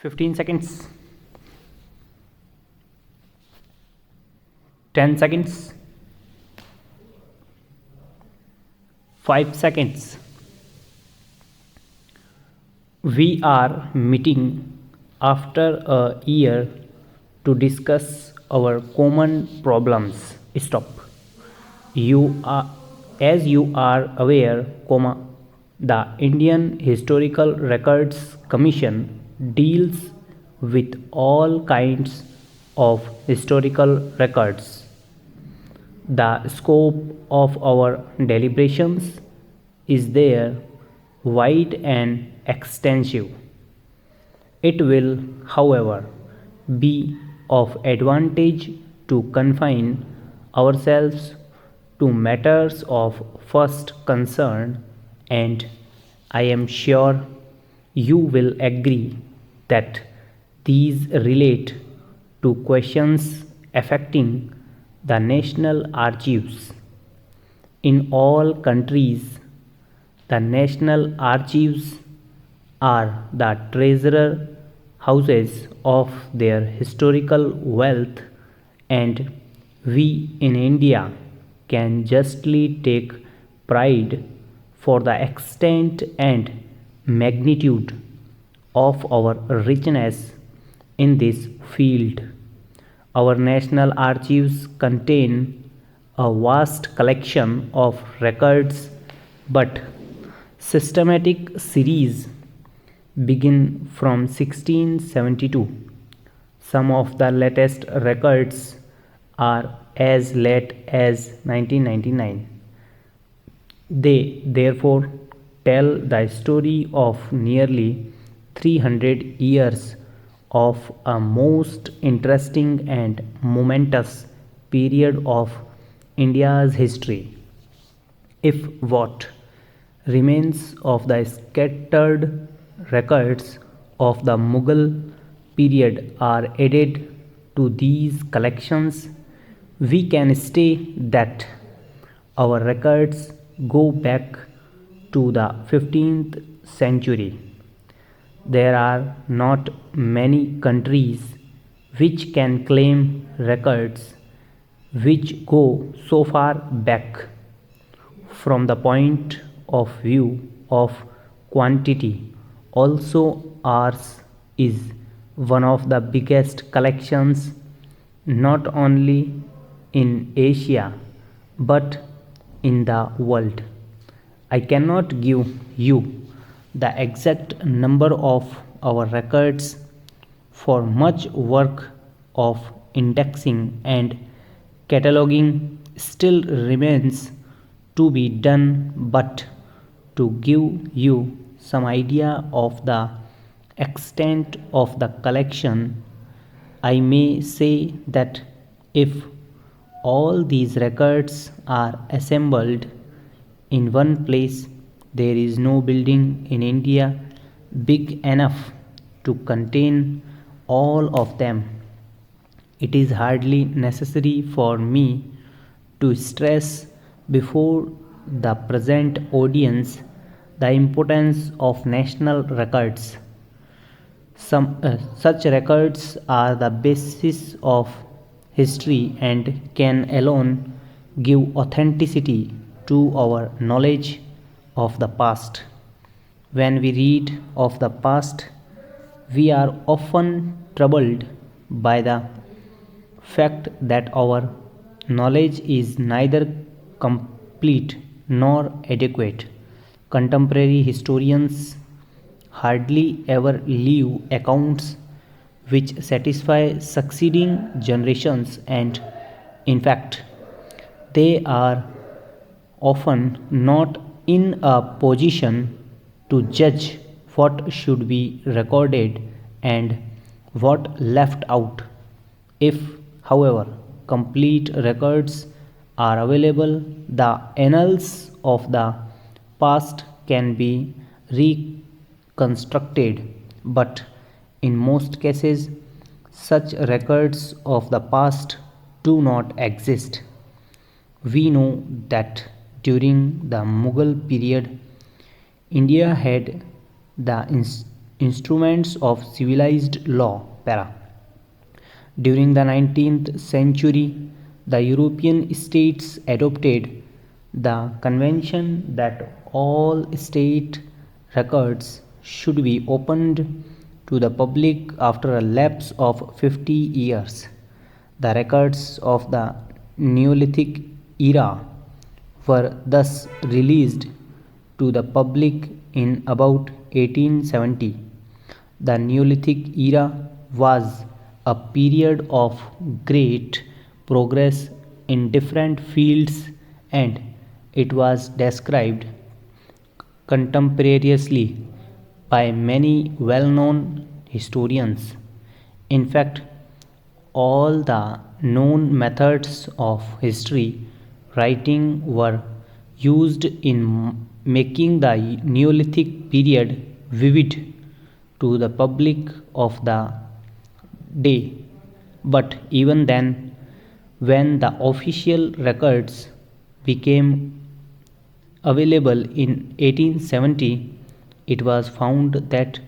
15 seconds, 10 seconds, 5 seconds. We are meeting after a year to discuss our common problems. Stop. You are, as you are aware, the Indian Historical Records Commission deals with all kinds of historical records. The scope of our deliberations is there wide and extensive. It will, however, be of advantage to confine ourselves to matters of first concern, and I am sure you will agree that these relate to questions affecting the national archives. In all countries, the national archives are the treasure houses of their historical wealth, and we in India can justly take pride for the extent and magnitude of our richness in this field. Our national archives contain a vast collection of records, but systematic series begin from 1672. Some of the latest records are as late as 1999. They therefore tell the story of nearly 300 years of a most interesting and momentous period of India's history. If what remains of the scattered records of the Mughal period are added to these collections, we can state that our records go back to the 15th century. There are not many countries which can claim records which go so far back. From the point of view of quantity, also ours is one of the biggest collections not only in Asia but in the world. I cannot give you the exact number of our records, for much work of indexing and cataloging still remains to be done, but to give you some idea of the extent of the collection, I may say that if all these records are assembled in one place, there is no building in India big enough to contain all of them. It is hardly necessary for me to stress before the present audience the importance of national records. Such records are the basis of history and can alone give authenticity to our knowledge of the past. When we read of the past, we are often troubled by the fact that our knowledge is neither complete nor adequate. Contemporary historians hardly ever leave accounts which satisfy succeeding generations, and in fact, they are often not in a position to judge what should be recorded and what left out. If, however, complete records are available, the annals of the past can be reconstructed, but in most cases, such records of the past do not exist. We know that during the Mughal period, India had the instruments of civilized law. Para. During the 19th century, the European states adopted the convention that all state records should be opened to the public after a lapse of 50 years. The records of the Neolithic era were thus released to the public in about 1870. The Neolithic era was a period of great progress in different fields, and it was described contemporaneously by many well known historians. In fact, all the known methods of history writing were used in making the Neolithic period vivid to the public of the day. But even then, when the official records became available in 1870, it was found that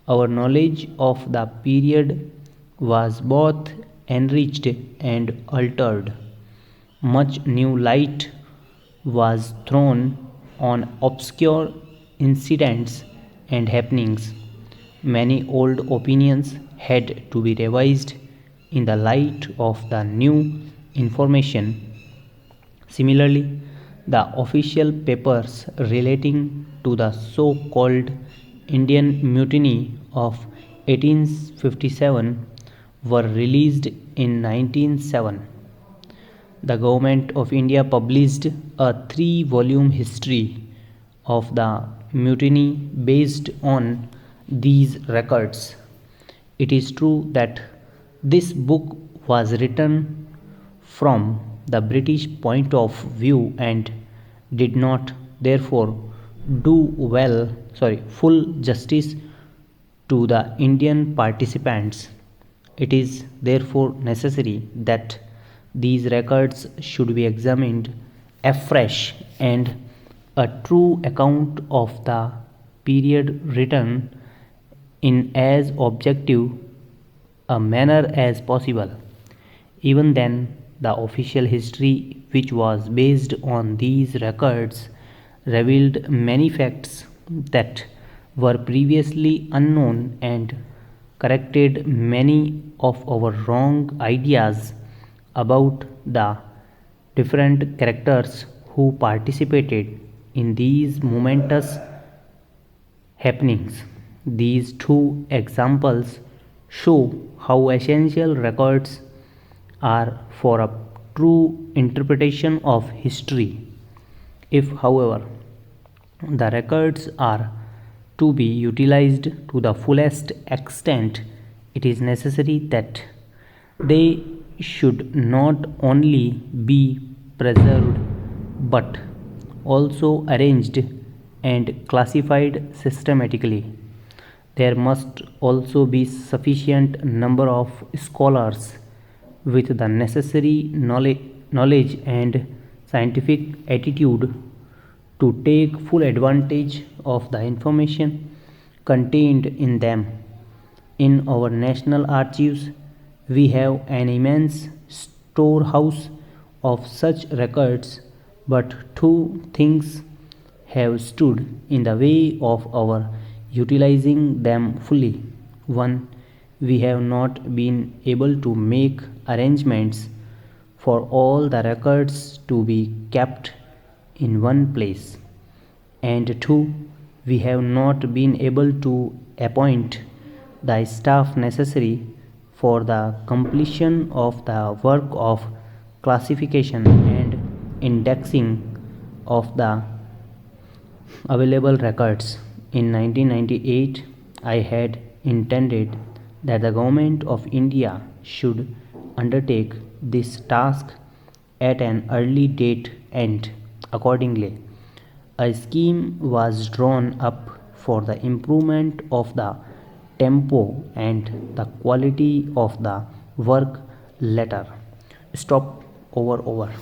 our knowledge of the period was both enriched and altered. Much new light was thrown on obscure incidents and happenings. Many old opinions had to be revised in the light of the new information. Similarly, the official papers relating to the so called Indian Mutiny of 1857 were released in 1907. The Government of India published a 3-volume history of the mutiny based on these records. It is true that this book was written from the British point of view and did not therefore do full justice to the Indian participants. It is therefore necessary that these records should be examined afresh and a true account of the period written in as objective a manner as possible. Even then, the official history, which was based on these records, revealed many facts that were previously unknown and corrected many of our wrong ideas about the different characters who participated in these momentous happenings. These two examples show how essential records are for a true interpretation of history. If, however, the records are to be utilized to the fullest extent, it is necessary that they should not only be preserved but also arranged and classified systematically. There must also be sufficient number of scholars with the necessary knowledge and scientific attitude to take full advantage of the information contained in them. In our national archives, we have an immense storehouse of such records, but two things have stood in the way of our utilizing them fully. One, we have not been able to make arrangements for all the records to be kept in one place. And two, we have not been able to appoint the staff necessary for the completion of the work of classification and indexing of the available records. In 1998, I had intended that the Government of India should undertake this task at an early date, and accordingly, a scheme was drawn up for the improvement of the tempo and the quality of the work later. Stop. Over.